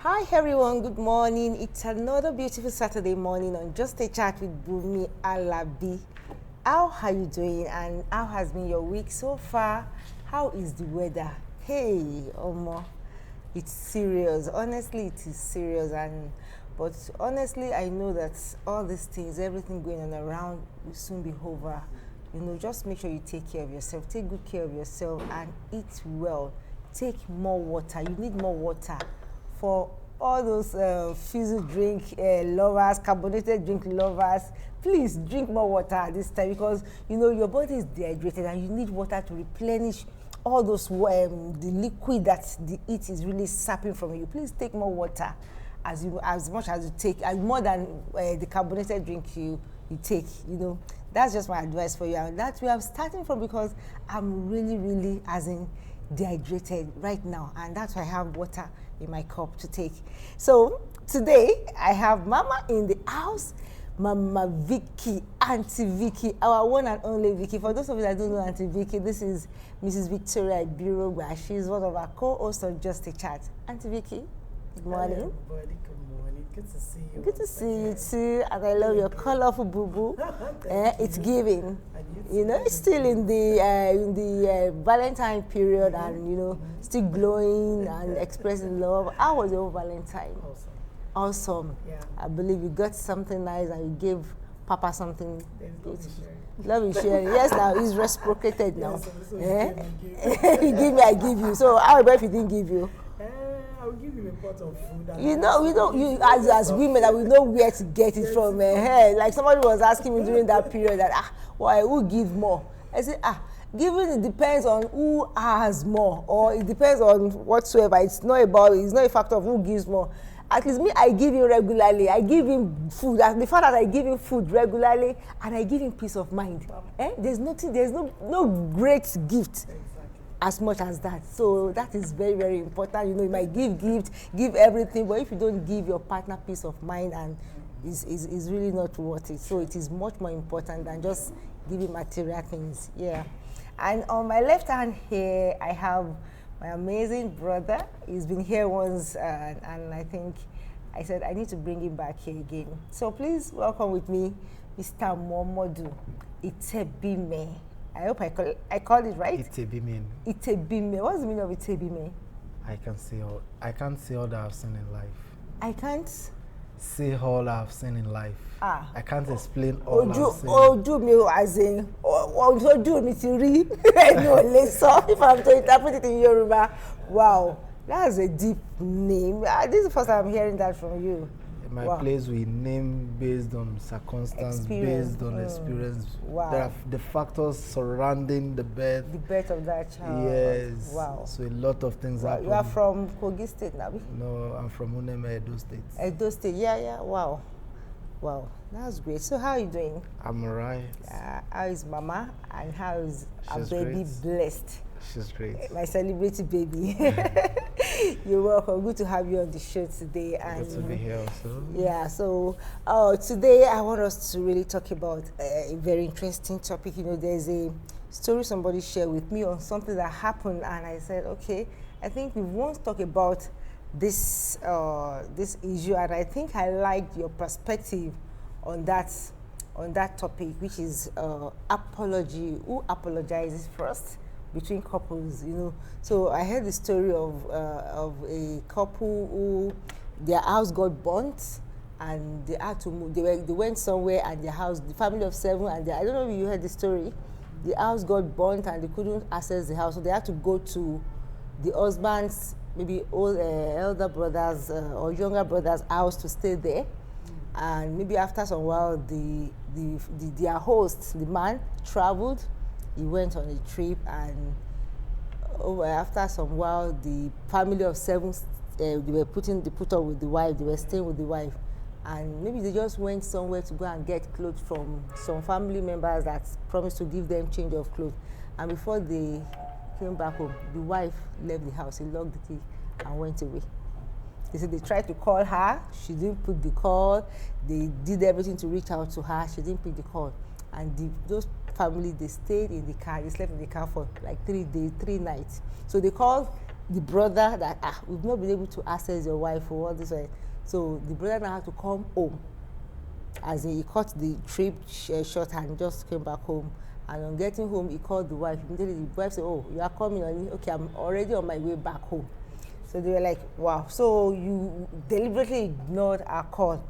Hi everyone, good morning. It's another beautiful Saturday morning on Just a Chat with Bumi Alabi. How are you doing and how has been your week so far? How is the weather? Hey, Omo, it's serious. Honestly, it is serious but honestly, I know that all these things, everything going on around will soon be over. Just make sure you take care of yourself. Take good care of yourself and eat well. Take more water. You need more water for all those fizzy drink lovers, carbonated drink lovers. Please drink more water at this time because your body is dehydrated and you need water to replenish all those the liquid that the heat is really sapping from you. Please take more water as much as you take, and more than the carbonated drink you take. That's just my advice for you, and that we are starting from because I'm really as in dehydrated right now, and that's why I have water in my cup to take. So today I have Mama in the house, Mama Vicky, Auntie Vicky, our one and only Vicky. For those of you that don't know Auntie Vicky, this is Mrs. Victoria Ibirogba. She's one of our co-hosts of Just a Chat. Auntie Vicky, good morning. Hello everybody, good morning. Good to see you. Good to see you too, and I love your colorful boo-boo. It's giving. It's still in the Valentine period, and still glowing and expressing love. How was your Valentine? Awesome. Yeah. I believe you got something nice and you gave Papa something beautiful. Love Love is sharing. Yes, now he's reciprocated now. So You give me, I give you. So how about if he didn't give you? I'll give you a pot of food. We don't. You as women, that we know where to get it from. Like somebody was asking me during that period that why who give more? I said giving it depends on who has more, or it depends on whatsoever. It's not a factor of who gives more. At least me, I give him regularly. I give him food. The fact that I give him food regularly and I give him peace of mind. There's no great gift as much as that. So that is very important. You might give everything, but if you don't give your partner peace of mind, and is really not worth it. So it is much more important than just giving material things. Yeah. And on my left hand here, I have my amazing brother. He's been here once, and I think I said I need to bring him back here again. So please welcome with me, Mr. Momodu Itebime. I hope I called it right. Itebime. Itebime. What's the meaning of Itebime? I can't say all that I've seen in life. I can't say all I've seen in life. I can't explain all I've seen. Ojú mi as in ojú mi ti rí. No, if I'm to interpret it in Yoruba. Wow, that's a deep name. This is the first time I'm hearing that from you. My place we name based on circumstance, based on experience. Wow. There are the factors surrounding the birth. The birth of that child. Yes. Wow. So a lot of things happen. You are from Kogi State, Nabi? No, I'm from Uneme, Edo State. Edo State, yeah. Wow. That's great. So how are you doing? I'm alright. How is Mama and how is our She's baby great. Blessed? She's great. My celebrity baby. You're welcome. Good to have you on the show today. And Good to be here also. yeah, so today I want us to really talk about a very interesting topic. There's a story somebody shared with me on something that happened, and I said, okay, I think we won't talk about this issue, and I think I liked your perspective on that topic, which is apology. Who apologizes first between couples? So I heard the story of a couple who their house got burnt and they had to move. They went somewhere, and their house, the family of 7, and I don't know if you heard the story. The house got burnt and they couldn't access the house, so they had to go to the husband's maybe elder brother's or younger brother's house to stay there. And maybe after some while, their host, the man, traveled. He went on a trip, and after some while, the family of 7 they were put up with the wife. They were staying with the wife, and maybe they just went somewhere to go and get clothes from some family members that promised to give them change of clothes. And before they came back home, the wife left the house. He locked the key and went away. They said they tried to call her. She didn't pick the call. They did everything to reach out to her. She didn't pick the call. And those family, they stayed in the car. They slept in the car for like 3 days, 3 nights. So they called the brother that, we've not been able to access your wife for all this way. So the brother now had to come home. As he cut the trip short and just came back home. And on getting home, he called the wife. Immediately, the wife said, "Oh, you are coming on? Okay, I'm already on my way back home." So they were like, "Wow, so you deliberately ignored our call."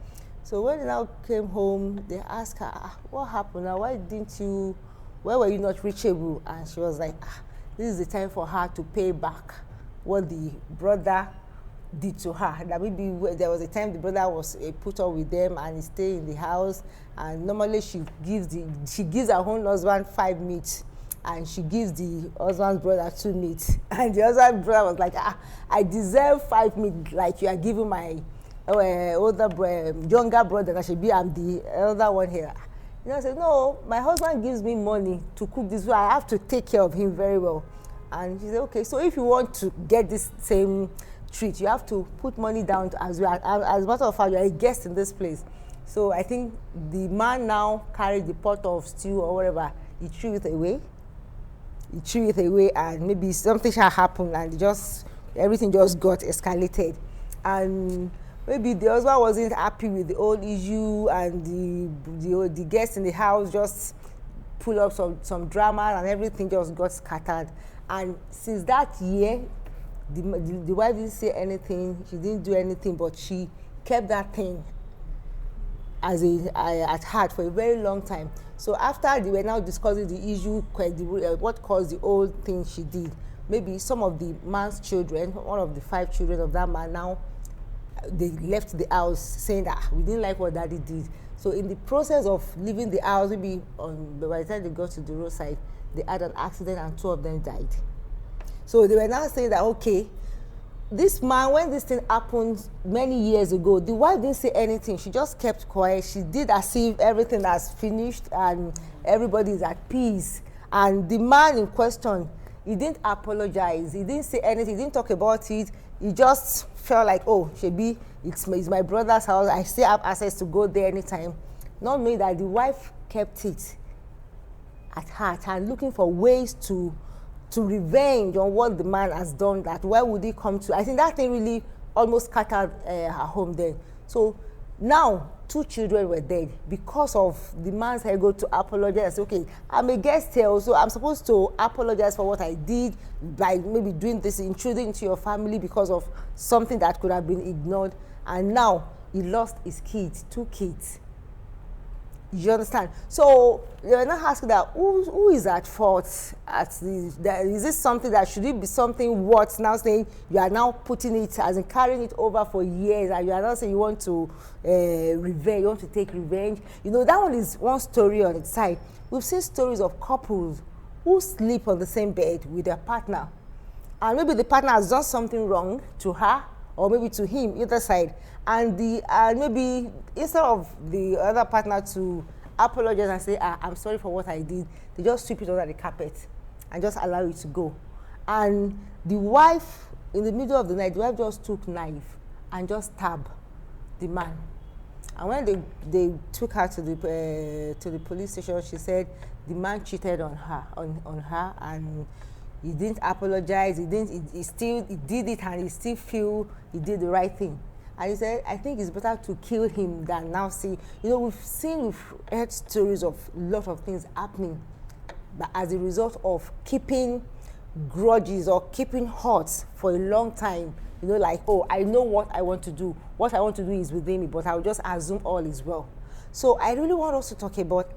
So when they now came home, they asked her, "What happened now? Why were you not reachable?" And she was like, this is the time for her to pay back what the brother did to her. That maybe there was a time the brother was put up with them and he stayed in the house, and normally she gives her own husband 5 meat, and she gives the husband's brother 2 meat, and the husband's brother was like, I deserve 5 meat, like you are giving my younger brother. That should be, I'm the elder one here. I said, no, my husband gives me money to cook this, so I have to take care of him very well. And she said, okay, so if you want to get this same treat, you have to put money down as well. As a matter of fact, you are a guest in this place. So I think the man now carried the pot of stew or whatever. He threw it away. And maybe something shall happen, and everything just got escalated. And maybe the husband wasn't happy with the old issue, and the guests in the house just pull up some drama, and everything just got scattered. And since that year, the wife didn't say anything, she didn't do anything, but she kept that thing at heart for a very long time. So after they were now discussing the issue, what caused the old thing she did, maybe some of the man's children, one of the 5 children of that man, now they left the house saying that we didn't like what daddy did. So in the process of leaving the house, maybe by the time they got to the roadside, they had an accident and 2 of them died. So they were now saying that, okay, this man, when this thing happened many years ago, the wife didn't say anything. She just kept quiet. She did as if everything has finished and everybody is at peace. And the man in question, he didn't apologize. He didn't say anything. He didn't talk about it. He just felt like, oh, Shebi, it's my brother's house. I still have access to go there anytime. Not knowing that the wife kept it at heart and looking for ways to revenge on what the man has done. That where would he come to? I think that thing really almost scattered her home then. So now 2 children were dead because of the man's ego to apologize. Okay, I'm a guest here, so I'm supposed to apologize for what I did by maybe doing this, intruding into your family because of something that could have been ignored. And now he lost his kids, 2 kids. You understand? So you're not asking that who is at fault at this? Is this something that should it be something worth now saying you are now putting it as in carrying it over for years, and you are not saying you want to revenge, you want to take revenge? You know, that one is one story on its side. We've seen stories of couples who sleep on the same bed with their partner, and maybe the partner has done something wrong to her or maybe to him, either side, and maybe instead of the other partner to apologize and say, I'm sorry for what I did, they just sweep it under the carpet and just allow it to go. And the wife, in the middle of the night, the wife just took knife and just stabbed the man. And when they took her to the police station, she said the man cheated on her, and he didn't apologize. He did it, and he still feel he did the right thing. And he said, I think it's better to kill him than now see. You know, we've heard stories of a lot of things happening, but as a result of keeping grudges or keeping hurts for a long time. You know, like, oh, I know what I want to do. What I want to do is within me, but I'll just assume all is well. So I really want us to talk about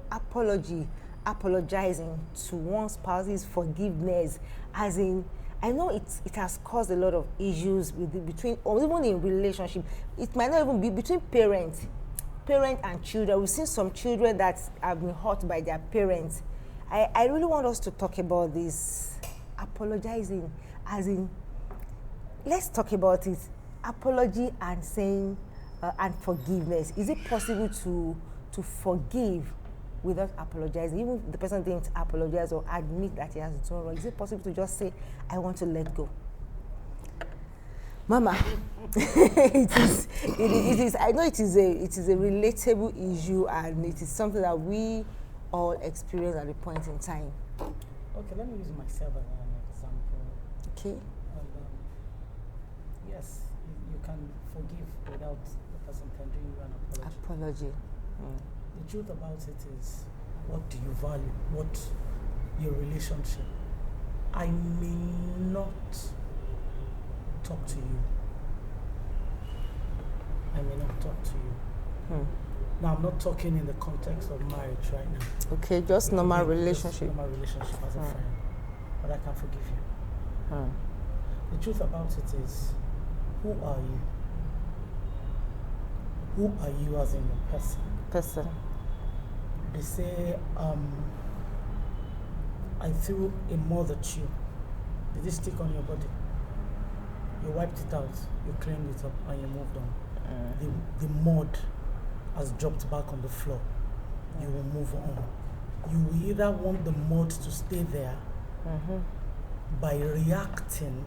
apologizing to one's spouse's forgiveness, as in, I know it has caused a lot of issues between, or even in relationship. It might not even be between parent and children. We've seen some children that have been hurt by their parents. I really want us to talk about this apologizing, as in, let's talk about it. Apology and saying and forgiveness. Is it possible to forgive without apologizing? Even if the person didn't apologize or admit that he has done wrong, is it possible to just say, I want to let go? Mama, it is. I know it is a relatable issue, and it is something that we all experience at a point in time. Okay, let me use myself as an example. Okay. yes, you can forgive without the person tendering you an apology. The truth about it is, what do you value? What your relationship? I may not talk to you. I may not talk to you. Now, I'm not talking in the context of marriage right now. Okay, just normal relationship. Normal relationship as a friend. But I can forgive you. The truth about it is, who are you? Who are you as in a person? They say, I threw a mud at you. Did it stick on your body? You wiped it out, you cleaned it up, and you moved on. The mud has dropped back on the floor. You will move on. You will either want the mud to stay there by reacting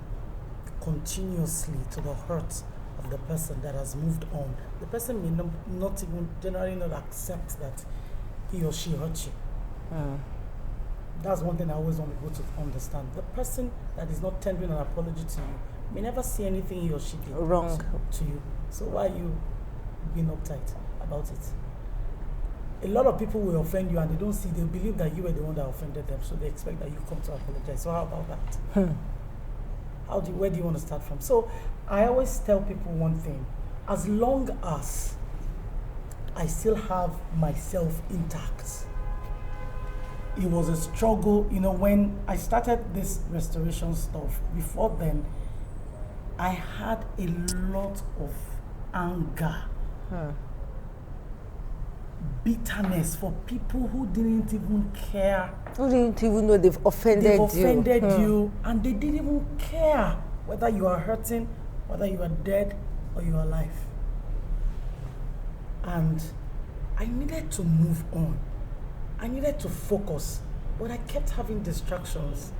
continuously to the hurt of the person that has moved on. The person may not even generally not accept that he or she hurt you. That's one thing I always want people to understand. The person that is not tendering an apology to you may never see anything he or she did wrong to you. So why are you being uptight about it? A lot of people will offend you and they don't see, they believe that you were the one that offended them, so they expect that you come to apologize. So how about that? Where do you want to start from? So I always tell people one thing: as long as I still have myself intact. It was a struggle, when I started this restoration stuff. Before then, I had a lot of anger, bitterness for people who didn't even care. Who didn't even know they've offended you, and they didn't even care whether you are hurting, whether you are dead or you are alive. And I needed to move on. I needed to focus, but I kept having distractions.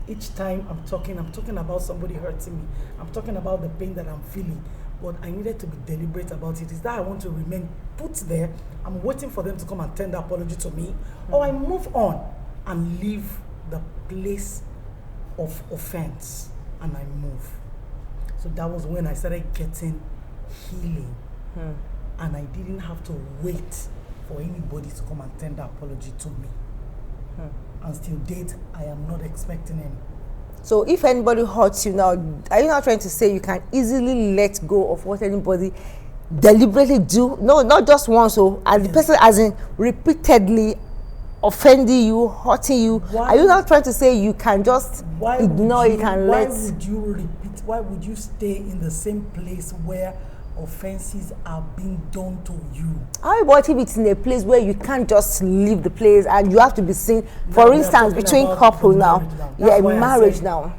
Each time I'm talking about somebody hurting me. I'm talking about the pain that I'm feeling, but I needed to be deliberate about it. Is that I want to remain put there, I'm waiting for them to come and tender apology to me, or I move on and leave the place of offense and I move. So that was when I started getting healing, and I didn't have to wait for anybody to come and tender apology to me. And still date, I am not expecting any. So if anybody hurts you now, are you not trying to say you can easily let go of what anybody deliberately do? No, not just once. So as the person as in repeatedly offending you, hurting you, are you not trying to say you can just ignore it and let? Why would you repeat? Why would you stay in the same place where offenses are being done to you? How about if it's in a place where you can't just leave the place and you have to be seen, for instance, between couple now. Yeah, marriage now.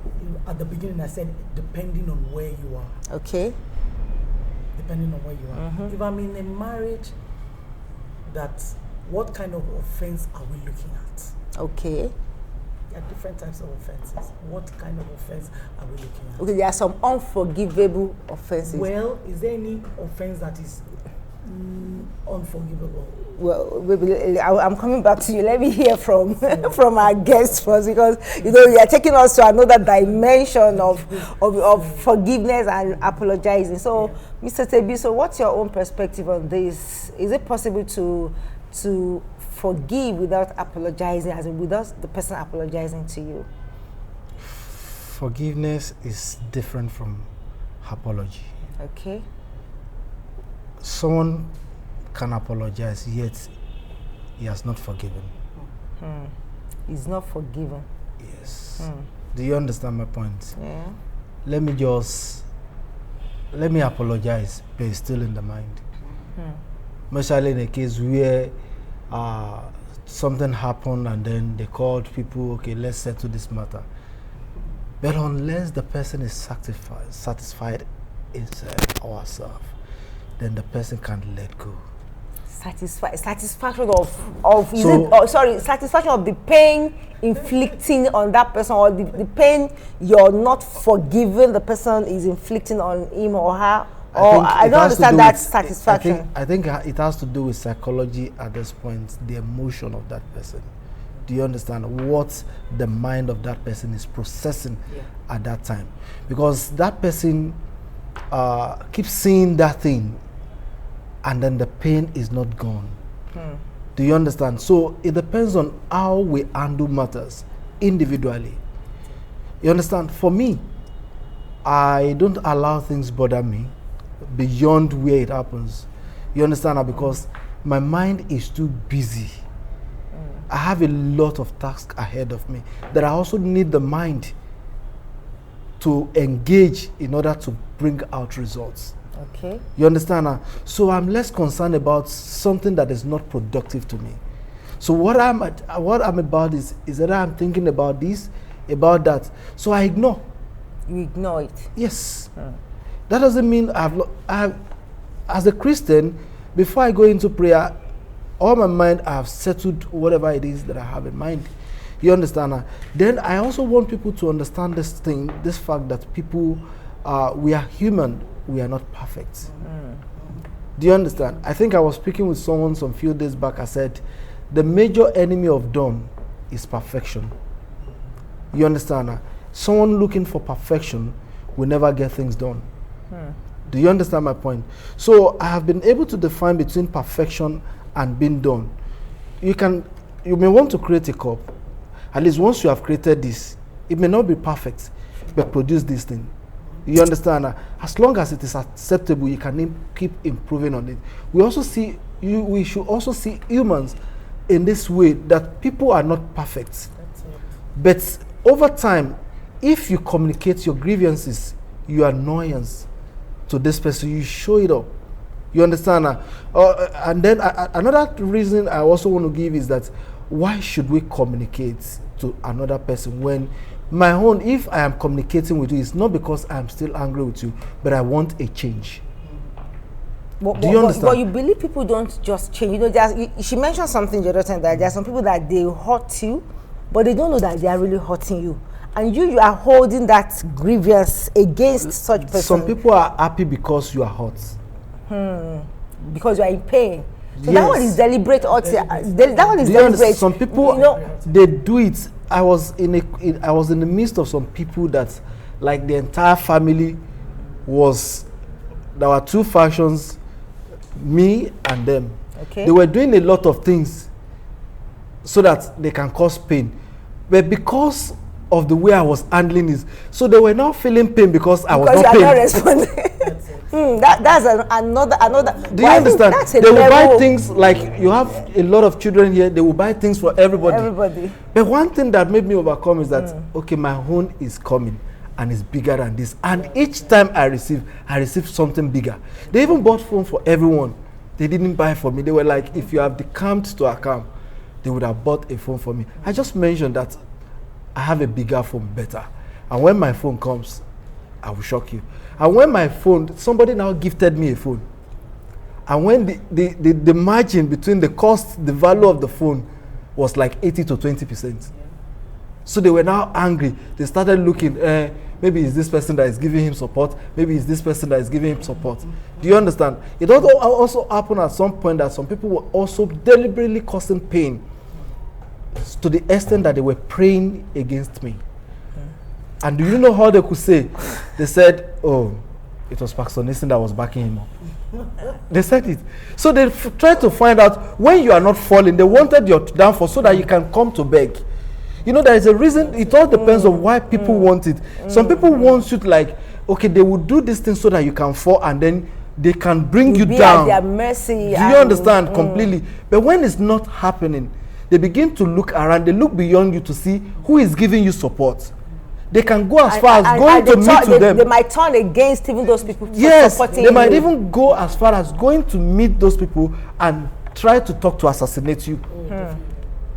At the beginning I said, depending on where you are. Okay. Depending on where you are. If I'm in a marriage, what kind of offense are we looking at? Okay. There are different types of offenses. What kind of offense are we looking at? Okay, there are some unforgivable offenses. Well, is there any offense that is unforgivable? Well, I'm coming back to you. Let me hear from from our guests first, because you are taking us to another dimension of forgiveness and apologizing. So, Mr. Tebiso, what's your own perspective on this? Is it possible to forgive without apologizing, as in without the person apologizing to you? Forgiveness is different from apology. Okay. Someone can apologize, yet he has not forgiven. He's not forgiven. Yes. Do you understand my point? Yeah. Let me apologize, but it's still in the mind. Especially in a case where something happened and then they called people, okay, let's settle this matter. But unless the person is satisfied inside ourselves, then the person can't let go. Satisfaction satisfaction of the pain inflicting on that person, or the pain you're not forgiving the person is inflicting on him or her. I don't understand that satisfaction. I think it has to do with psychology at this point, the emotion of that person. Do you understand what the mind of that person is processing at that time? Because that person keep seeing that thing, and then the pain is not gone. Do you understand? So it depends on how we handle matters individually. You understand? For me, I don't allow things bother me beyond where it happens. You understand? Because my mind is too busy. I have a lot of tasks ahead of me that I also need the mind to engage in order to bring out results. Okay. You understand? So I'm less concerned about something that is not productive to me. So what I'm about is that I'm thinking about this, about that. So I ignore. You ignore it. Yes. That doesn't mean as a Christian, before I go into prayer, all my mind, I have settled whatever it is that I have in mind. You understand? Then I also want people to understand this fact that people, we are human, we are not perfect. Do you understand? I think I was speaking with someone some few days back. I said, the major enemy of done is perfection. You understand? Someone looking for perfection will never get things done. Do you understand my point? So I have been able to define between perfection and being done. You may want to create a cup. At least once you have created this, it may not be perfect, but produce this thing. You understand? As long as it is acceptable, you can keep improving on it. We should also see humans in this way, that people are not perfect. But over time, if you communicate your grievances, your annoyance to this person, you show it up. You understand? And then another reason I also want to give is that why should we communicate to another person when my own, if I am communicating with you, it's not because I'm still angry with you, but I want a change. Do you understand? But you believe people don't just change. You know, she mentioned something the other time, that there are some people that they hurt you, but they don't know that they are really hurting you. And you are holding that grievance against such person. Some people are happy because you are hurt. Because you are in pain. So yes. That one is deliberate. That one is deliberate. Some people, you know, they do it. I was in the midst of some people that, like, the entire family there were two factions, me and them. Okay. They were doing a lot of things so that they can cause pain. But because of the way I was handling this, so they were now feeling pain because I was not paying. Because you are not responding. That's another. Do you understand? They will buy things, like, you have a lot of children here, they will buy things for everybody. But one thing that made me overcome is that, okay, my own is coming and it's bigger than this. And each time I receive something bigger. They even bought phone for everyone. They didn't buy for me. They were like, if you have decamped to account, they would have bought a phone for me. I just mentioned that I have a bigger phone, better. And when my phone comes, I will shock you. And when my phone, somebody now gifted me a phone. And when the margin between the cost, the value of the phone was like 80 to 20%. So they were now angry. They started looking, maybe it's this person that is giving him support. Maybe it's this person that is giving him support. Do you understand? It also happened at some point that some people were also deliberately causing pain to the extent that they were praying against me. And do you know how they could say? They said, oh, it was Pastor Nathan that was backing him up. They said it. So they tried to find out when you are not falling. They wanted your downfall so that you can come to beg. You know, there is a reason. It all depends on why people want it. Some people want you to, like, okay, they will do this thing so that you can fall, and then they can bring you down. At their mercy. Do you understand? Completely. But when it's not happening, they begin to look around. They look beyond you to see who is giving you support. They can go as far as going to meet to them. They might turn against even those people. Yes, they might even go as far as going to meet those people and try to talk to assassinate you.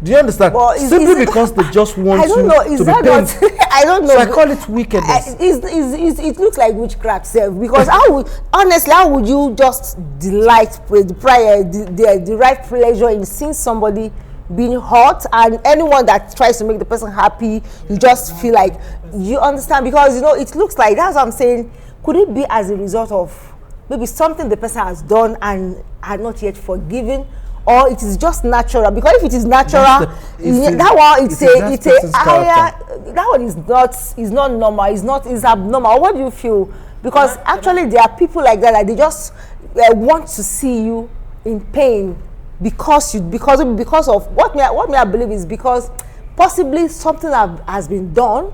Do you understand? Well, simply because they just want you to be pained. I don't know. So I call it wickedness. It looks like witchcraft, self. Because how would you just delight with the right pleasure in seeing somebody being hurt, and anyone that tries to make the person happy, you just feel like, you understand? Because, you know, it looks like, that's what I'm saying. Could it be as a result of maybe something the person has done and are not yet forgiven? Or it is just natural? Because if it is natural, that one is not normal. It's abnormal. What do you feel? Because actually there are people like that they just want to see you in pain because of what I believe is because possibly something has been done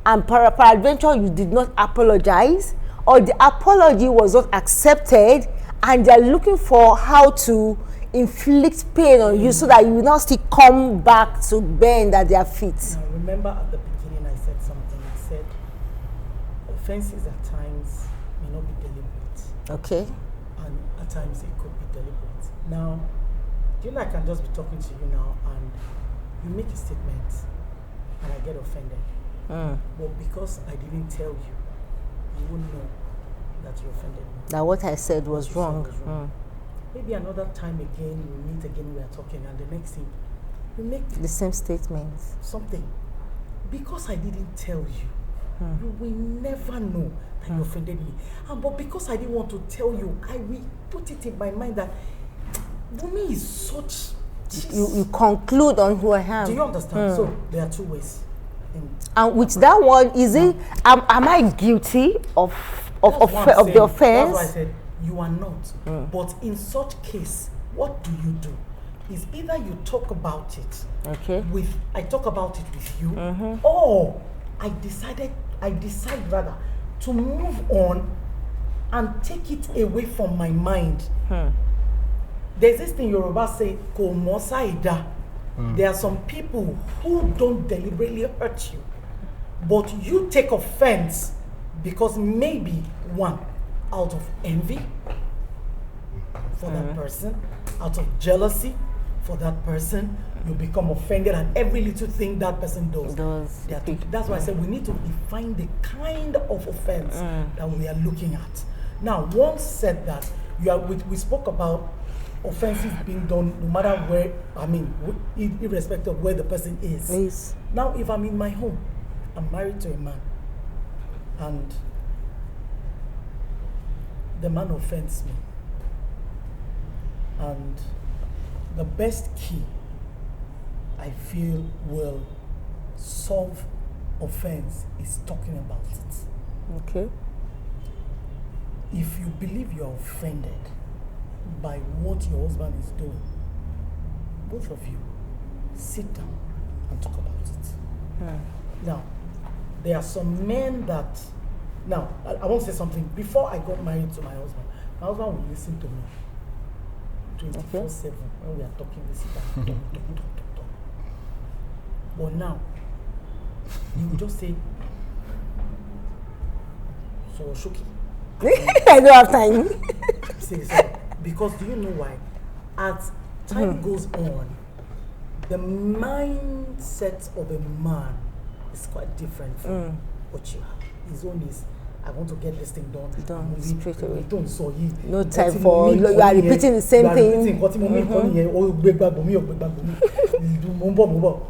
and peradventure you did not apologize, or the apology was not accepted, and they're looking for how to inflict pain on you so that you will not still come back to bend at their feet. Now, remember at the beginning I said something. I said offenses at times may not be deliberate. Okay. And at times it could be deliberate. Now, you know, I can just be talking to you now and you make a statement and I get offended. But because I didn't tell you, you wouldn't know that you offended me. That what I said was wrong. Maybe another time again, we meet again, we are talking, and the next thing, you make The same statements. something. Because I didn't tell you, you will never know that you offended me. But because I didn't want to tell you, I will put it in my mind that Bumi is such... You conclude on who I am. Do you understand? So there are two ways. And with that one, is it? Am I guilty of the offense? That's why I said you are not. But in such case, what do? Is either you talk about it. Okay. I talk about it with you, or I decide rather to move on and take it away from my mind. There's this thing Yoruba say, "Ko mo saida." There are some people who don't deliberately hurt you, but you take offense because maybe one, out of envy for that person, out of jealousy for that person, you become offended at every little thing that person does. That's why I said we need to define the kind of offense that we are looking at. Now, once said that, we spoke about offenses being done no matter where, irrespective of where the person is. Yes. Now, if I'm in my home, I'm married to a man, and the man offends me, and the best key I feel will solve offense is talking about it. Okay. If you believe you're offended by what your husband is doing, both of you sit down and talk about it. Now, there are some men that, now, I want to say something. Before I got married to my husband would listen to me 24/7 when we are talking, we sit down, talk. But now, he will just say, "So, Shoki." I don't have time. Because do you know why? As time goes on, the mindset of a man is quite different from what you have. His own is, I want to get this thing done straight away. No But time for you are repeating the same thing.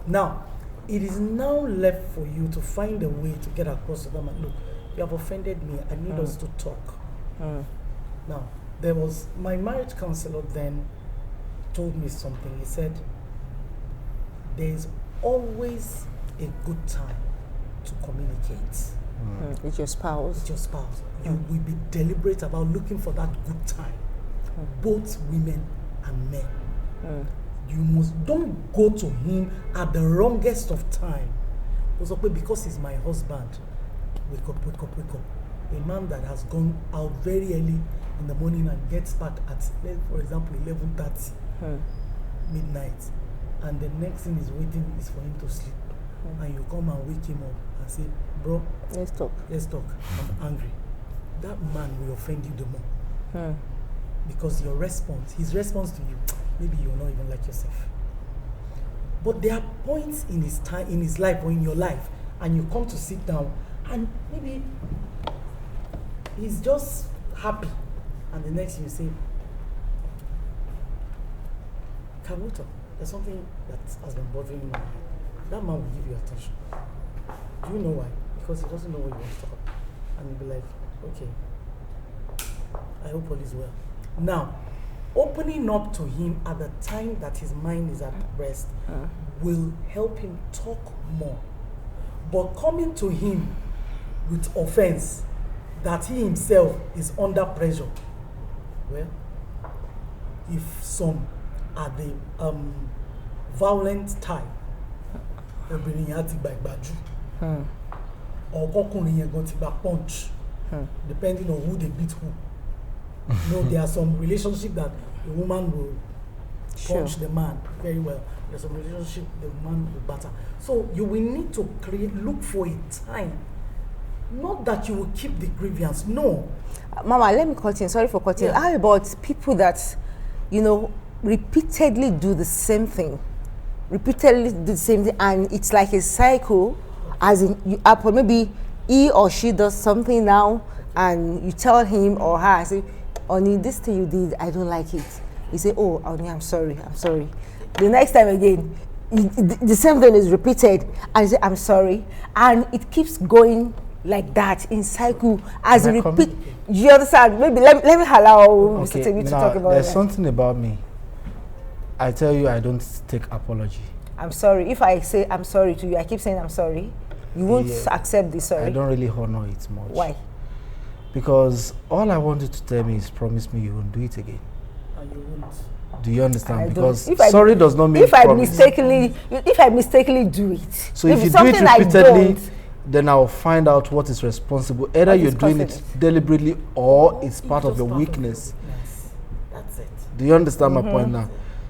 Now, it is now left for you to find a way to get across to them and look, you have offended me, I need us to talk. Now, there was my marriage counselor then told me something. He said, there's always a good time to communicate With your spouse. You will be deliberate about looking for that good time, both women and men. You don't go to him at the wrongest of time. Because he's my husband. Wake up. A man that has gone out very early in the morning and gets back at, for example, 11:30, midnight, and the next thing is waiting is for him to sleep, and you come and wake him up and say, "Bro, let's talk. I'm angry." That man will offend you the more, because his response to you, maybe you'll not even like yourself. But there are points in his life or in your life, and you come to sit down, and maybe he's just happy, and the next thing you say, "Kabuto, there's something that has been bothering me." That man will give you attention. Do you know why? Because he doesn't know what you want to talk about. And he'll be like, "Okay, I hope all is well." Now, opening up to him at the time that his mind is at rest will help him talk more. But coming to him with offense that he himself is under pressure. Well, if some are the violent type, obìnrin yẹn á ti gba ìgbájú, ọkọkùnrin yẹn gan ti gba punch, depending on who they beat who. You know, there are some relationship that the woman will punch the man very well. There's some relationship the man will batter. So you will need to look for a time. Not that you will keep the grievance, no. Mama, let me cut in. Sorry for cutting. Yeah. How about people that, you know, repeatedly do the same thing? Repeatedly do the same thing, and it's like a cycle, as in, you maybe he or she does something now, and you tell him or her, say, Oni, this thing you did, I don't like it. You say, oh, Oni, I'm sorry. The next time again, the same thing is repeated, and you say, I'm sorry. And it keeps going like that in cycle as you repeat. You understand? Maybe let me allow Mr. Temi to talk about there's that. something about me. I tell you, I don't take apology. I'm sorry. If I say I'm sorry to you, I keep saying I'm sorry. You won't accept the sorry. I don't really honor it much. Why? Because all I want you to tell me is promise me you won't do it again. And you won't. Do you understand? I Because don't. sorry does not mean promise. If I mistakenly do it. So if you do it repeatedly, then I'll find out what is responsible. Either you're doing it deliberately or it's part of your weakness. That's it. Do you understand my point now?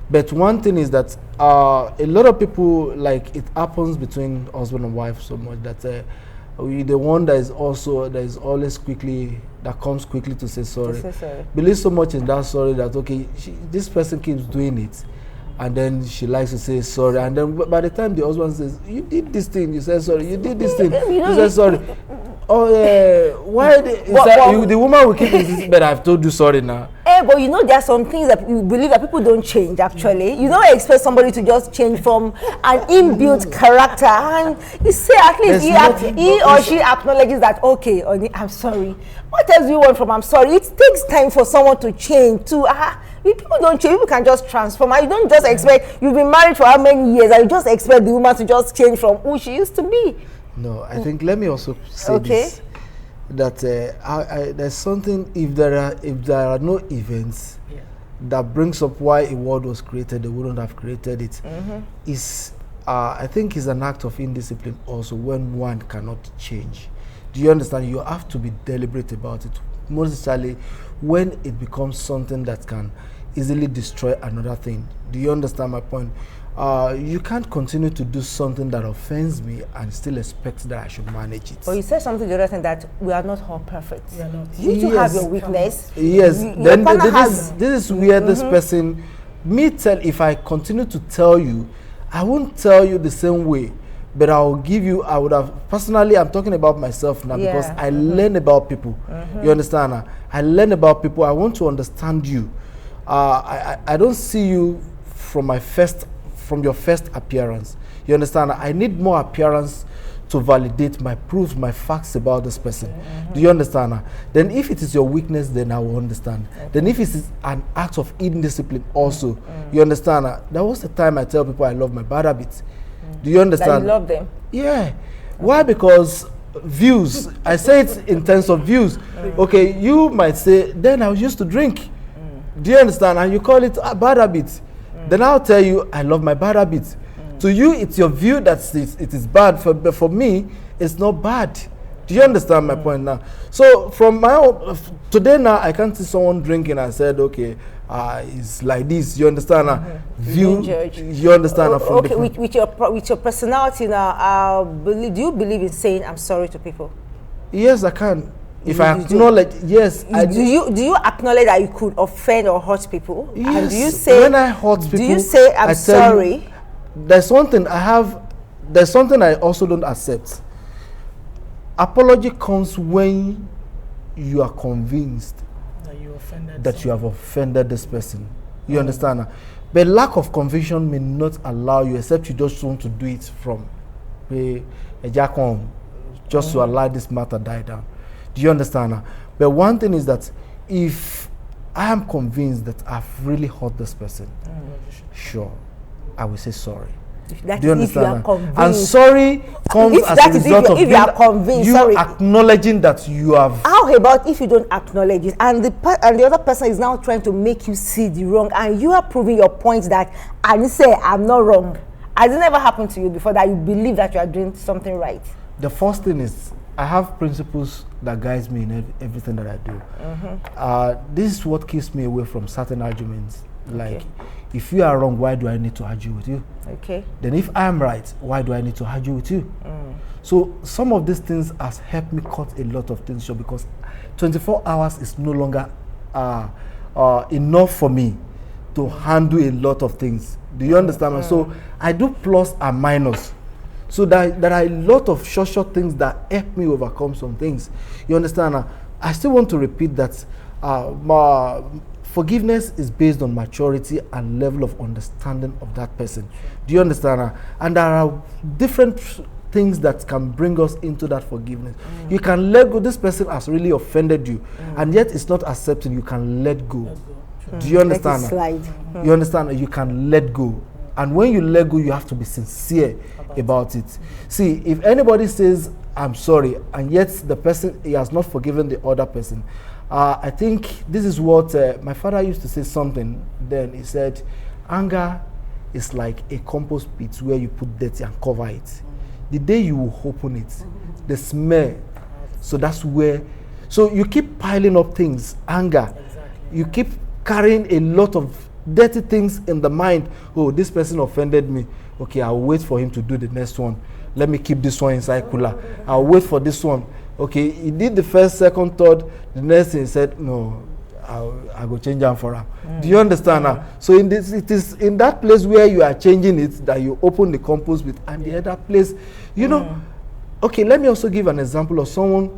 But one thing is that a lot of people, like, it happens between husband and wife so much that the one that is always that comes quickly to say sorry. Believe so much in that sorry that, okay, this person keeps doing it, and then she likes to say sorry, and then by the time the husband says, you did this thing, you say sorry, you did this thing, you say sorry. Oh yeah, why the woman will keep insisting, but I've told you sorry now. But you know, there are some things that you believe that people don't change. Actually, you don't expect somebody to just change from an inbuilt character, and you say at least he or she acknowledges that, okay, I'm sorry. What else do you want from I'm sorry? It takes time for someone to change. People don't change. People can just transform. You don't just expect. You've been married for how many years, and you just expect the woman to just change from who she used to be. No, I think let me also say this, that there's something, if there are no events that brings up why a word was created, they wouldn't have created it. I think is an act of indiscipline also when one cannot change. Do you understand? You have to be deliberate about it, most especially when it becomes something that can easily destroy another thing. Do you understand my point? You can't continue to do something that offends me and still expect that I should manage it. But you said something the other thing, that we are not all perfect. We are not. You too have your weakness. Yes. Then this is where this person, if I continue to tell you, I won't tell you the same way, but I would have, personally, I'm talking about myself now because I learn about people. You understand? I learn about people. I want to understand you. I don't see you from your first appearance. You understand? I need more appearance to validate my proofs, my facts about this person. Do you understand? Then if it is your weakness, then I will understand. Then if it is an act of indiscipline also, you understand? That was the time I tell people I love my bad habits. Do you understand? That you love them? Yeah. Why? Because views. I say it in terms of views. Okay, you might say, then I used to drink. Do you understand? And you call it a bad habit. Then I'll tell you, I love my bad habits. To you, it's your view that it is bad. For me, it's not bad. Do you understand my point now? So from my own, today now, I can't see someone drinking and said, okay, it's like this. You understand? View. You understand? Okay, with your personality now, do you believe in saying I'm sorry to people? Yes, I can. If I acknowledge, yes, I do. Do you acknowledge that you could offend or hurt people? Yes. And do you say, when I hurt people, do you say I'm sorry? There's something I also don't accept. Apology comes when you are convinced that you have offended this person. You understand? But lack of conviction may not allow you, except you just want to do it from just to allow this matter die down. Do you understand? But one thing is that if I am convinced that I've really hurt this person, sure, I will say sorry. That Do you is if you understand? are convinced. And sorry comes If as that a is result of if you are convinced, you sorry. acknowledging that you have. How about if you don't acknowledge it, and the other person is now trying to make you see the wrong, and you are proving your point that I say I'm not wrong. Has it never happened to you before that you believe that you are doing something right? The first thing is I have principles that guides me in everything that I do. This is what keeps me away from certain arguments. Like, if you are wrong, why do I need to argue with you? Okay. Then if I'm right, why do I need to argue with you? So some of these things has helped me cut a lot of things short, because 24 hours is no longer enough for me to handle a lot of things. Do you understand? So I do plus and minus. So there are a lot of short things that help me overcome some things. You understand? I still want to repeat that forgiveness is based on maturity and level of understanding of that person. Do you understand? And there are different things that can bring us into that forgiveness. You can let go. This person has really offended you, and yet it's not accepting. You can let go. Do you understand? Let it slide. You understand? You can let go. And when you let go, you have to be sincere about it. See, if anybody says, I'm sorry, and yet the person, he has not forgiven the other person, I think this is what my father used to say something then. He said, anger is like a compost pit where you put dirty and cover it. The day you will open it, the smell, so that's where, so you keep piling up things, anger. You keep carrying a lot of dirty things in the mind. Oh, this person offended me. Okay, I'll wait for him to do the next one. Let me keep this one inside cooler. I'll wait for this one. Okay, he did the first, second, third. The next thing he said, no, I'll go change them for him. Do you understand now? So in this, it is in that place where you are changing it that you open the compost with, and the other place, you know. Okay, let me also give an example of someone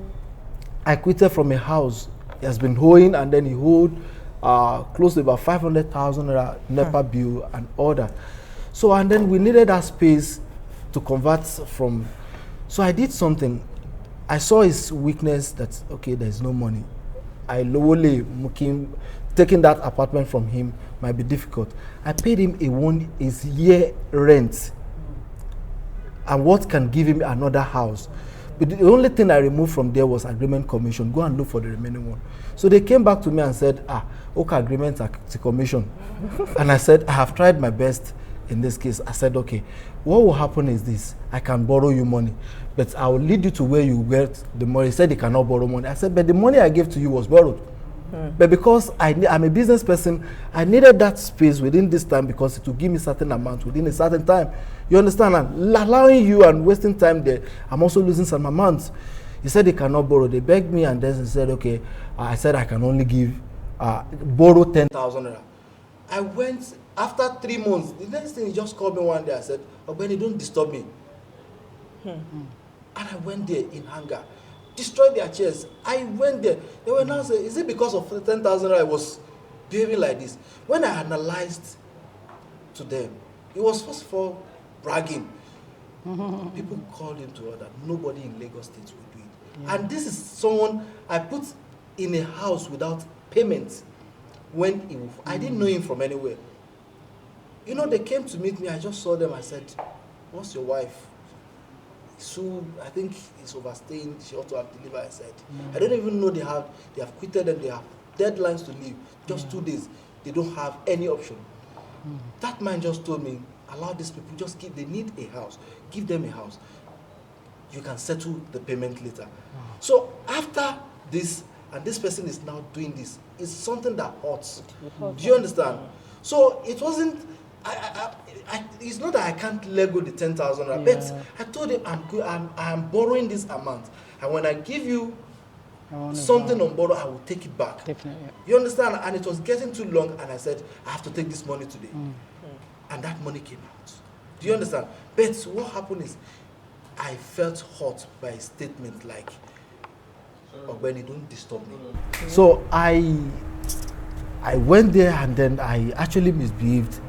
I quitted from a house. He has been owing, and then he owed close to about 500,000 NEPA bill and all that. So, and then we needed that space to convert from. So I did something. I saw his weakness that, okay, there's no money. I lowly taking that apartment from him might be difficult. I paid him his year rent. And what can give him another house? But the only thing I removed from there was agreement commission. Go and look for the remaining one. So they came back to me and said, okay, agreement to commission. And I said, I have tried my best in this case. I said, okay, what will happen is this. I can borrow you money, but I will lead you to where you get the money. He said he cannot borrow money. I said, but the money I gave to you was borrowed. But because I'm a business person, I needed that space within this time because it will give me certain amount within a certain time. You understand? And allowing you and wasting time there, I'm also losing some amounts. He said he cannot borrow. They begged me, and then he said, okay, I said I can only borrow 10,000. I went, after 3 months, the next thing he just called me one day. I said, oh, Benny, don't disturb me. And I went there in anger. Destroyed their chairs. I went there. They were now saying, is it because of 10,000 I was behaving like this? When I analyzed to them, it was first of all bragging. People called him to order. Nobody in Lagos State would do it. And this is someone I put in a house without payment. When I didn't know him from anywhere. You know, they came to meet me. I just saw them. I said, what's your wife? So I think it's overstaying. She ought to have delivered. I said, I don't even know they have quitted and they have deadlines to leave. Just 2 days. They don't have any option. That man just told me, allow these people, they need a house. Give them a house. You can settle the payment later. So after this, and this person is now doing this, it's something that hurts. Do you understand? So it wasn't, it's not that I can't let go the 10,000, but I told him I'm borrowing this amount, and when I give you something on borrow, I will take it back. Definitely. You understand? And it was getting too long, and I said I have to take this money today, and that money came out. Do you understand? But what happened is, I felt hurt by a statement like, "Oh, Benny, don't disturb me." So I went there, and then I actually misbehaved.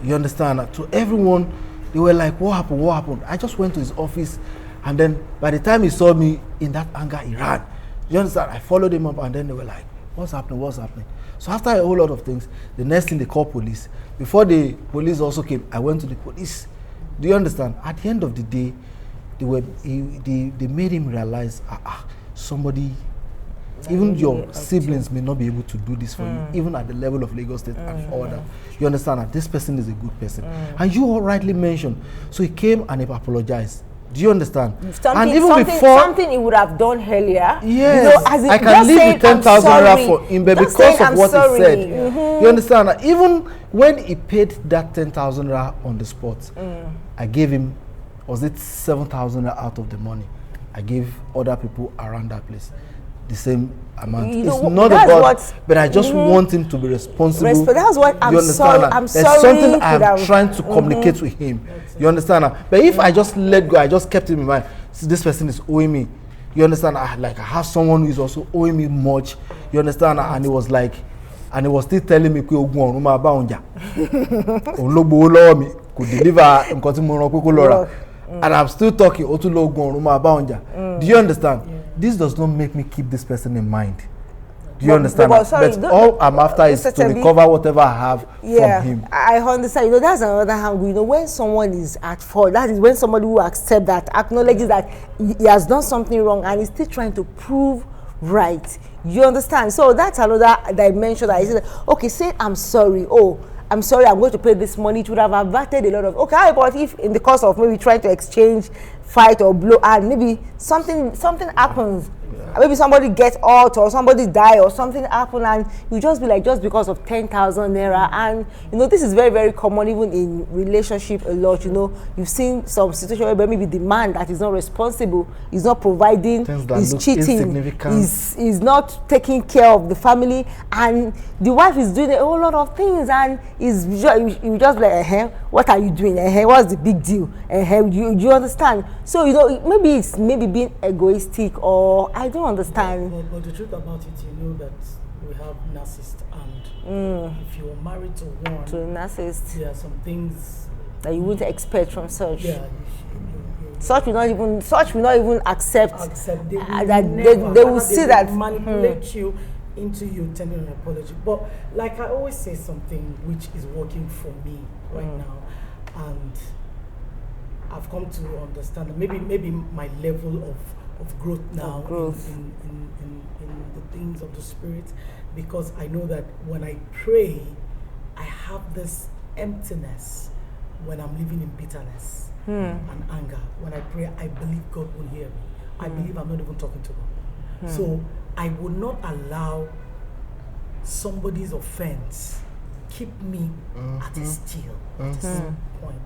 You understand? To everyone, they were like, what happened? What happened? I just went to his office, and then by the time he saw me in that anger, he ran. You understand? I followed him up, and then they were like, what's happening? What's happening? So after a whole lot of things, the next thing they called police. Before the police also came, I went to the police Do you understand? At the end of the day, they made him realize, somebody, even your siblings may not be able to do this for you, even at the level of Lagos State and all that. You understand that this person is a good person. And you all rightly mentioned. So he came and he apologized. Do you understand? And even before something he would have done earlier. Yes, you know, as I can leave the 10,000 naira for him because of what he said. You understand that? Even when he paid that 10,000 naira on the spot, I gave him, was it 7,000 naira out of the money? I gave other people around that place the same amount. It's not about, but I just want him to be responsible. That's what I'm sorry. I'm sorry. There's something I'm trying to communicate with him. You understand that? But if I just let go, I just kept him in mind. See, this person is owing me. You understand? I have someone who is also owing me much. You understand? And he was like, and he was still telling me, could deliver and I'm still talking. Do you understand? Yeah. This does not make me keep this person in mind. Do you understand? But all I'm after is to recover whatever I have from him. I understand. You know, that's another angle. You know, when someone is at fault, that is when somebody who accepts that, acknowledges that he has done something wrong and is still trying to prove right. You understand? So that's another dimension that I said, okay, say I'm sorry. Oh, I'm sorry, I'm going to pay this money. It would have averted a lot of, okay, but if in the course of maybe trying to exchange, fight or blow, and maybe something happens, maybe somebody gets hurt or somebody die or something happen, and you just be like, just because of 10,000 naira. And you know, this is very, very common even in relationship a lot. You know, you've seen some situation where maybe the man that is not responsible, is not providing, is cheating, is not taking care of the family, and the wife is doing a whole lot of things, and you just like, what are you doing? What's the big deal? You understand? So you know, maybe it's being egoistic, or I don't understand. But the truth about it, you know that we have narcissists, and if you are married to one, to a narcissist, there are some things that you wouldn't expect from such. Yeah, such will not even accept that they will see that manipulate you into you telling an apology. But like I always say, something which is working for me right now, and I've come to understand that maybe my level of growth now in the things of the spirit, because I know that when I pray, I have this emptiness when I'm living in bitterness and anger. When I pray, I believe God will hear me. I believe I'm not even talking to God. So I will not allow somebody's offense keep me at a still, at a certain point.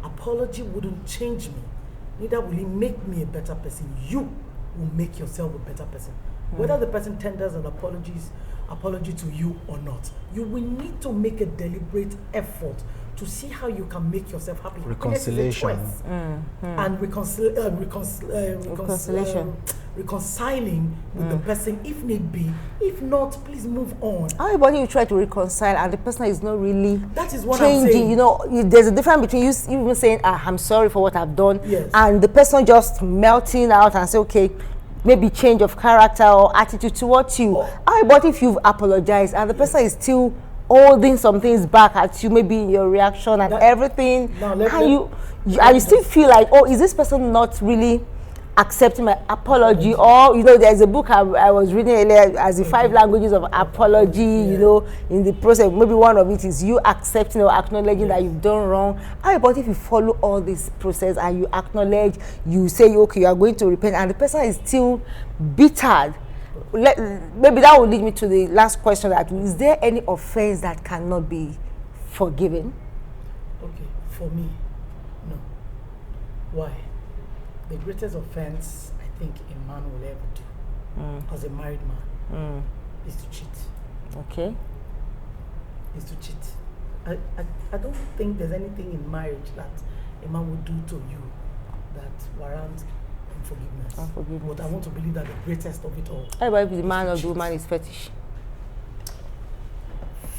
Apology wouldn't change me. Neither will it make me a better person. You will make yourself a better person. Whether the person tenders an apology to you or not, you will need to make a deliberate effort to see how you can make yourself happy. Reconciliation. And reconciling with the person if need be. If not, please move on. Everybody you try to reconcile and the person is not really that is what changing. I'm saying. You know, there's a difference between you even saying, I'm sorry for what I've done, yes, and the person just melting out and say, okay, maybe change of character or attitude towards you. But if you've apologized and the person is still holding some things back at you, maybe in your reaction and everything, and you still feel like, oh, is this person not really accepting my apology? Or, you know, there's a book I was reading earlier as the 5 languages of apology, you know, in the process, maybe one of it is you accepting or acknowledging that you've done wrong. But if you follow all this process and you acknowledge, you say, okay, you are going to repent, and the person is still bitter, maybe that will lead me to the last question, that is there any offense that cannot be forgiven? Okay, for me, no. Why? The greatest offense I think a man will ever do as a married man is to cheat. Okay. Is to cheat. I don't think there's anything in marriage that a man would do to you that warrants unforgiveness. But I want to believe that the greatest of it all. If the man or the woman is fetish.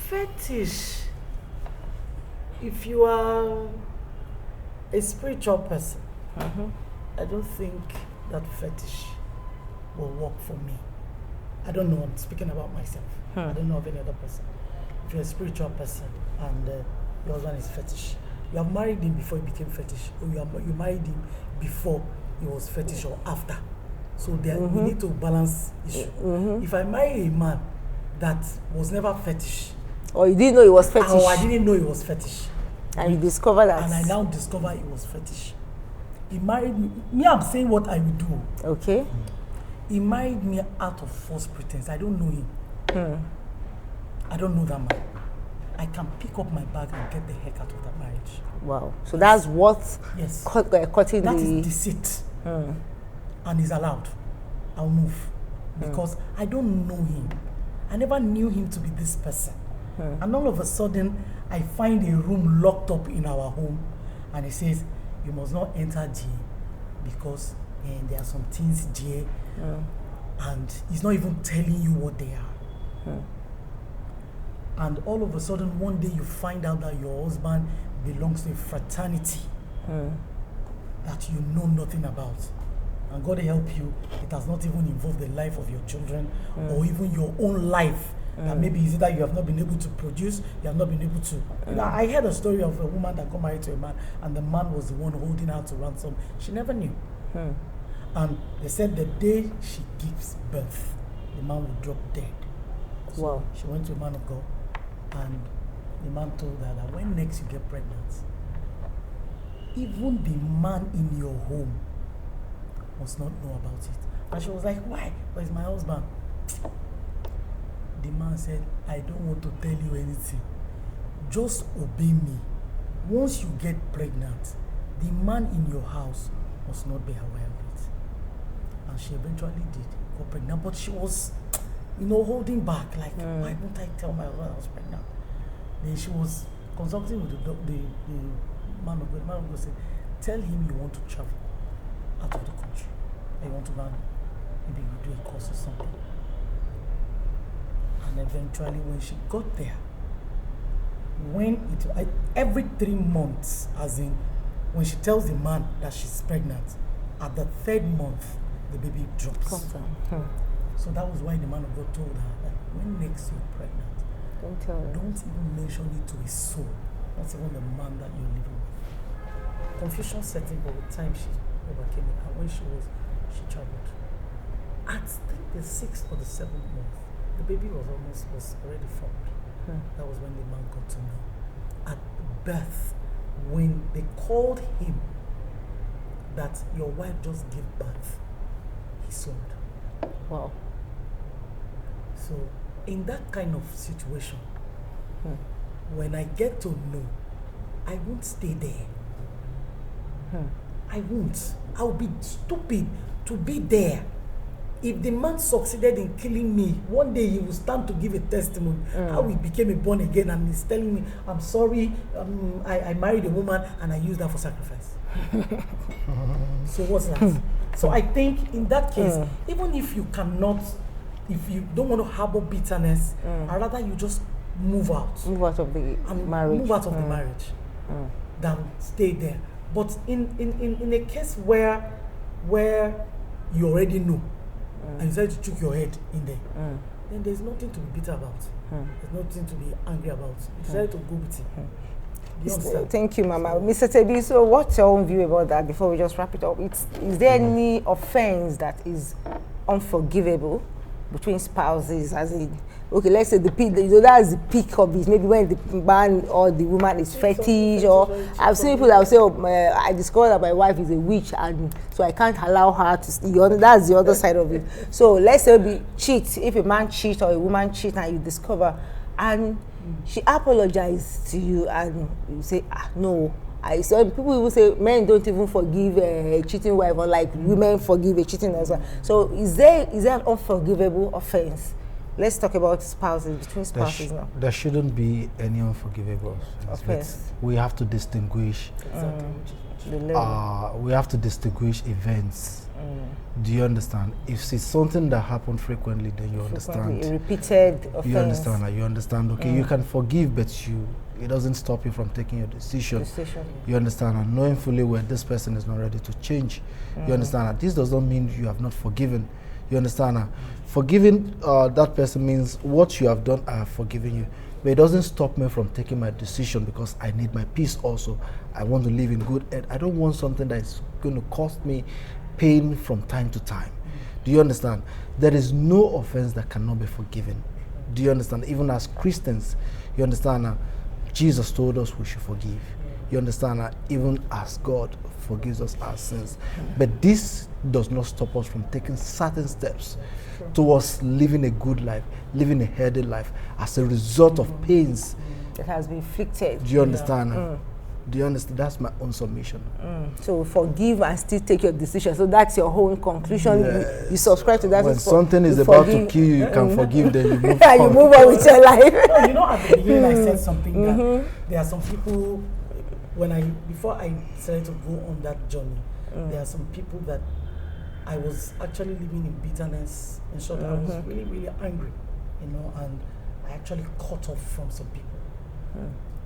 Fetish. If you are a spiritual person, I don't think that fetish will work for me. I don't know. I'm speaking about myself. I don't know of any other person. If you're a spiritual person and your husband is fetish, You have married him before he became fetish, or you married him before he was fetish, or after. So there we need to balance issue. If I marry a man that was never fetish, or you didn't know it was fetish, or I didn't know it was fetish, and you discover that, and I now discover it was fetish. He married me. I'm saying what I would do. Okay. He married me out of false pretense. I don't know him. I don't know that man. I can pick up my bag and get the heck out of that marriage. Wow. So that's what cutting that the... is deceit. And is allowed. I'll move. Because I don't know him. I never knew him to be this person. And all of a sudden, I find a room locked up in our home, and he says, you must not enter G because there are some things G, and he's not even telling you what they are. And all of a sudden, one day you find out that your husband belongs to a fraternity that you know nothing about. And God help you, it has not even involved the life of your children or even your own life. That maybe it's either you have not been able to produce, you have not been able to. You know, I heard a story of a woman that got married to a man, and the man was the one holding her to ransom. She never knew. And they said the day she gives birth, the man will drop dead. So wow. She went to a man of God, and the man told her that when next you get pregnant, even the man in your home must not know about it. And she was like, why? Where's my husband? The man said, I don't want to tell you anything. Just obey me. Once you get pregnant, the man in your house must not be aware of it. And she eventually did got pregnant, but she was, holding back, like, why won't I tell my husband I was pregnant? Then she was consulting with the man of God. The man of God said, tell him you want to travel out of the country. You want to run, maybe you do a course or something. And eventually when she got there, every 3 months, as in when she tells the man that she's pregnant, at the 3rd month, the baby drops. So that was why the man of God told her that when next you're pregnant, don't tell her. Don't even mention it to a soul, not even the man that you're living with. Confusion set in, but with time she overcame it. And when she traveled. At the 6th or the 7th month, the baby was already formed. That was when the man got to know. At birth, when they called him that your wife just gave birth, he sold. Wow. So in that kind of situation, when I get to know, I won't stay there. I won't. I'll be stupid to be there. If the man succeeded in killing me, one day he will stand to give a testimony how he became a born again, and he's telling me, I'm sorry, I married a woman and I used that for sacrifice. So what's that? So I think in that case, even if you don't want to harbor bitterness, I'd rather you just move out. Move out of the marriage. Move out of the marriage than stay there. But in a case where you already know, and you decide to choke your head in there, then there's nothing to be bitter about. There's nothing to be angry about. You decided to go with it. Do you understand? Thank you, Mama. Mr. Tebi, so what's your own view about that before we just wrap it up? Is there any offense that is unforgivable between spouses, as in, okay, let's say that's the peak of it, maybe when the man or the woman is fetish, or I've seen people that will say, I discovered that my wife is a witch, and so I can't allow her to see. That's the other side of it. So let's say we cheat, if a man cheats or a woman cheats and you discover, and she apologizes to you, and you say, no. I saw people even say men don't even forgive a cheating wife, or like women forgive a cheating husband. So is there an unforgivable offense? Let's talk about spouses, between spouses now. There shouldn't be any unforgivable offense. We have to distinguish. We have to distinguish events. Do you understand? If it's something that happened frequently, then you understand. A repeated offense. You understand that. You understand. Okay, you can forgive, but it doesn't stop you from taking your decision. You understand, and knowing fully well this person is not ready to change. You understand that. This does not mean you have not forgiven. You understand that. Forgiving that person means what you have done, I have forgiven you. But it doesn't stop me from taking my decision because I need my peace also. I want to live in good health. I don't want something that is going to cost me pain from time to time. Do you understand? There is no offense that cannot be forgiven. Do you understand? Even as Christians, you understand? Jesus told us we should forgive. You understand? Even as God forgives us our sins. But this does not stop us from taking certain steps towards living a good life, living a healthy life as a result of pains that has been inflicted. Do you understand? Do you understand? That's my own submission. So forgive and still take your decision. So that's your whole conclusion. Yes. You subscribe to that. When something is about to kill you, you can forgive, then you move on. You move on with your life. No, you know, at the beginning I said something that there are some people, before I decided to go on that journey, there are some people that I was actually living in bitterness. In short, I was really, really angry, you know, and I actually cut off from some people.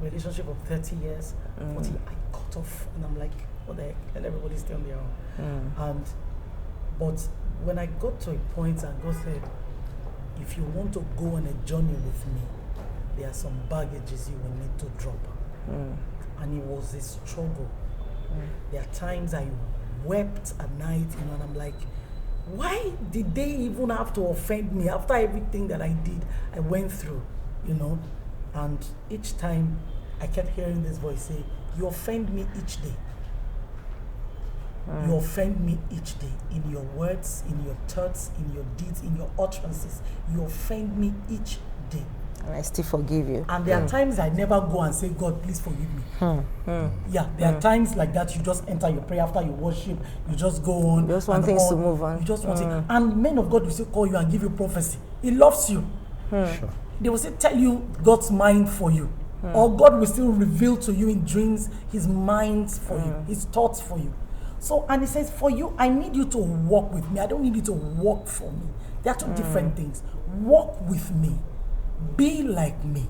Relationship of 30 years, 40, I cut off, and I'm like, what the heck? And everybody's still on their own. But when I got to a point and God said, if you want to go on a journey with me, there are some baggages you will need to drop. And it was a struggle. There are times I wept at night, you know, and I'm like, why did they even have to offend me after everything that I did, I went through, you know? And each time I kept hearing this voice say, you offend me each day. You offend me each day in your words, in your thoughts, in your deeds, in your utterances. You offend me each day. And I still forgive you. And there are times I never go and say, God, please forgive me. Yeah, there are times like that you just enter your prayer after you worship, you just go on. You just want things to move on. You just want it. And men of God will still call you and give you prophecy. He loves you. Sure. They will still tell you God's mind for you. Or God will still reveal to you in dreams his minds for you, his thoughts for you. So, and he says, for you, I need you to walk with me. I don't need you to walk for me. They are two different things. Walk with me. Be like me.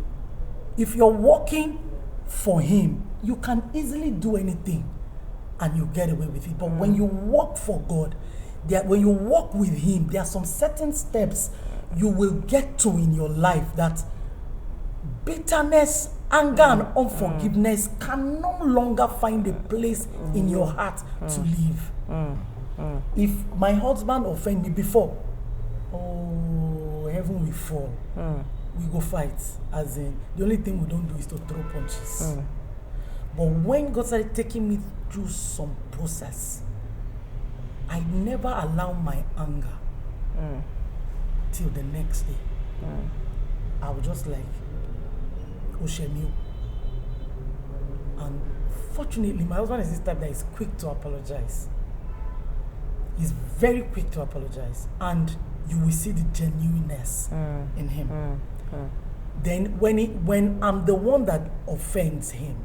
If you're walking for him, you can easily do anything and you get away with it. But when you walk for God, when you walk with him, there are some certain steps you will get to in your life that bitterness, anger, and unforgiveness can no longer find a place in your heart to live. If my husband offend me before, oh, heaven will fall. We go fight. As in, the only thing we don't do is to throw punches. But when God started taking me through some process, I never allow my anger till the next day. I was just like, Oshemio. And fortunately, my husband is this type that is quick to apologize. He's very quick to apologize. And you will see the genuineness in him. Then when I'm the one that offends him,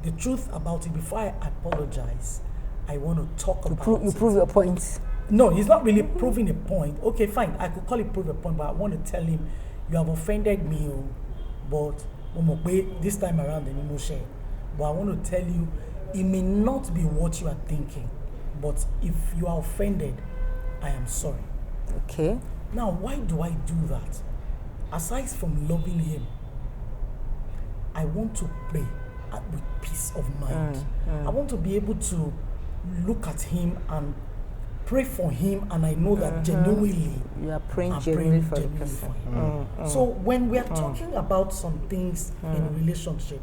the truth about it, before I apologize, I want to talk about it. You prove your point. No, he's not really proving a point. Okay, fine. I could call it prove a point, but I want to tell him, you have offended me, but this time around, but I want to tell you, it may not be what you are thinking, but if you are offended, I am sorry. Okay. Now, why do I do that? Aside from loving him, I want to pray with peace of mind. I want to be able to look at him and pray for him, and I know that genuinely you are praying genuinely for the person. So when we are talking about some things in a relationship,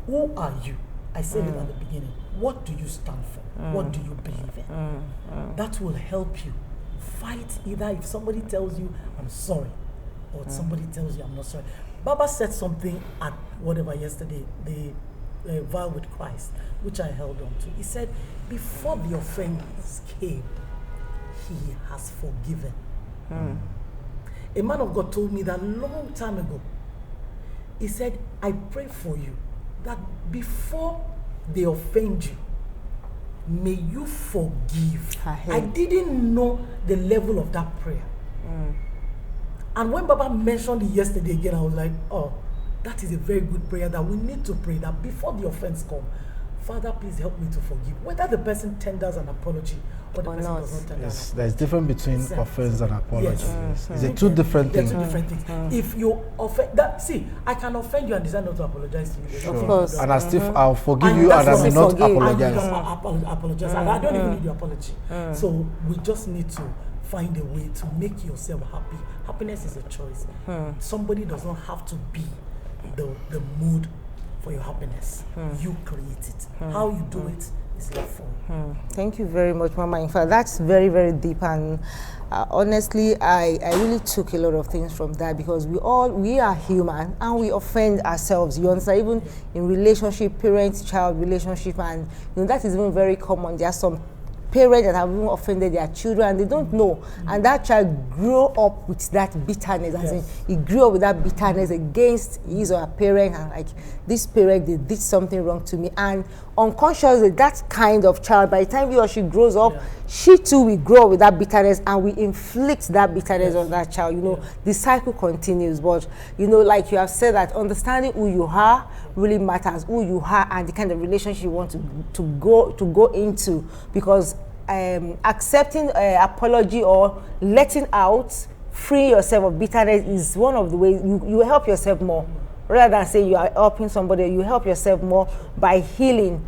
who are you? I said it at the beginning. What do you stand for? What do you believe in? That will help you fight either if somebody tells you I'm sorry or somebody tells you I'm not sorry. Baba said something at whatever yesterday, the vow with Christ, which I held on to. He said, before the offense came, he has forgiven. A man of God told me that long time ago. He said, I pray for you that before they offend you, may you forgive. I didn't know the level of that prayer. And when Baba mentioned it yesterday again, I was like, oh, that is a very good prayer that we need to pray, that before the offense comes, Father, please help me to forgive. Whether the person tenders an apology or the Or person not. does not tender an Yes, there's difference between Exactly. offense and apology. Yes. It's a two different They're things. two different things. If you offend that, see, I can offend you and decide not to apologize to you. There's nothing course. you do. And I still, I'll forgive And you, that's and I what may I not forgive. apologize. And you can apologize. And I don't even need your apology. So we just need to find a way to make yourself happy. Happiness is a choice. Somebody does not have to be the mood for your happiness. You create it. How you do it is left for you. Thank you very much, Mama. In fact, that's very, very deep, and honestly, I really took a lot of things from that, because we are human and we offend ourselves. You understand? Even in relationship, parent-child relationship, and that is even very common. There are some parents that have even offended their children and they don't know, and that child grew up with that bitterness. As in, he grew up with that bitterness against his or her parent, and like, this parent, they did something wrong to me, and unconsciously that kind of child, by the time he or she grows up, she too will grow up with that bitterness, and we inflict that bitterness on that child. The cycle continues. But like you have said, that understanding who you are really matters, who you are and the kind of relationship you want to go into, because accepting apology or letting out, free yourself of bitterness is one of the ways you help yourself more. Rather than saying you are helping somebody, you help yourself more by healing.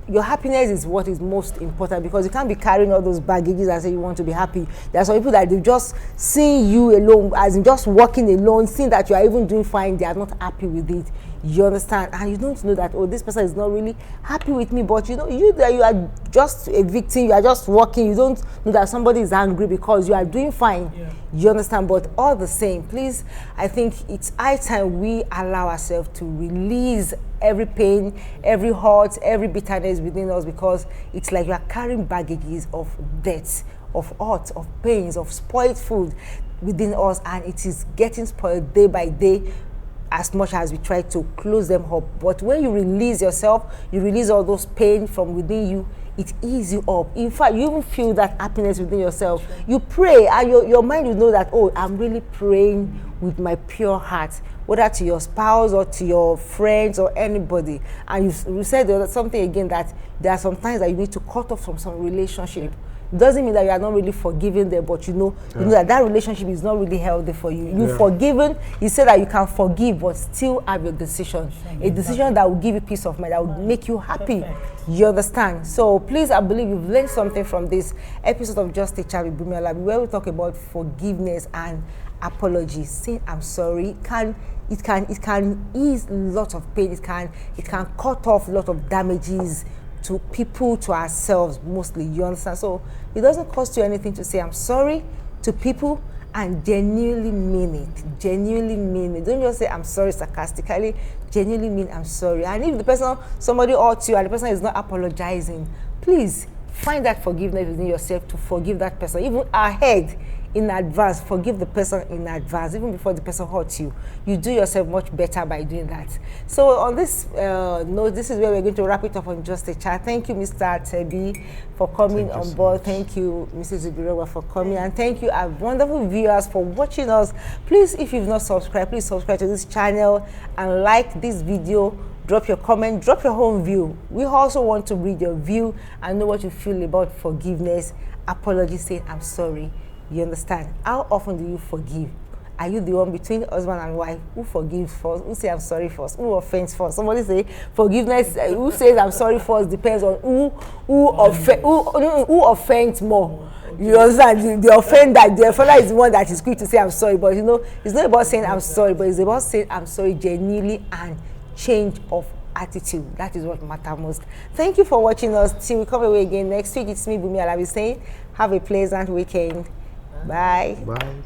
Your happiness is what is most important, because you can't be carrying all those baggages and say you want to be happy. There are some people that they just seeing you alone, as in just walking alone, seeing that you are even doing fine, they are not happy with it. You understand? And you don't know that, oh, this person is not really happy with me, but you are just a victim, you are just walking, you don't know that somebody is angry because you are doing fine. You understand? But all the same, please, I think it's high time we allow ourselves to release every pain, every hurt, every bitterness within us, because it's like you are carrying baggages of death, of hurt, of pains, of spoiled food within us, and it is getting spoiled day by day, as much as we try to close them up. But when you release yourself, you release all those pain from within you, it eases you up. In fact, you even feel that happiness within yourself. You pray, and your mind will know that, oh, I'm really praying with my pure heart, whether to your spouse or to your friends or anybody. And you said something again, that there are some times that you need to cut off from some relationship. Doesn't mean that you are not really forgiving them, but you know that relationship is not really healthy for you. You've forgiven, you say that you can forgive, but still have your decision. A decision that will give you peace of mind, that will make you happy. You understand? So please, I believe you've learned something from this episode of Just a Chat with Bumi Alabi, where we talk about forgiveness and apology. Saying I'm sorry it can ease a lot of pain. It can cut off a lot of damages to people, to ourselves mostly. You understand? So it doesn't cost you anything to say I'm sorry to people and genuinely mean it. Genuinely mean it. Don't just say I'm sorry sarcastically. Genuinely mean I'm sorry. And if somebody hurts you and the person is not apologizing, please find that forgiveness within yourself to forgive that person. Even ahead, in advance, forgive the person in advance, even before the person hurts you. You do yourself much better by doing that. So on this note, this is where we're going to wrap it up on Just a Chat. Thank you, Mr. Tebi, for coming on board. Thank you, Mrs. Ibirowa, for coming. And thank you, our wonderful viewers, for watching us. Please, if you've not subscribed, please subscribe to this channel and like this video. Drop your comment, drop your own view. We also want to read your view and know what you feel about forgiveness, apology, saying I'm sorry. You understand? How often do you forgive? Are you the one between husband and wife who forgives first, who say I'm sorry first, who offends first? Somebody say forgiveness, who says I'm sorry first depends on who offends more. You understand? The offender is the one that is quick to say I'm sorry, but it's not about saying I'm sorry, but it's about saying I'm sorry genuinely and change of attitude. That is what matters most. Thank you for watching us. Till we come away again next week, it's me, Bumi Alabi, saying have a pleasant weekend. Bye. Bye.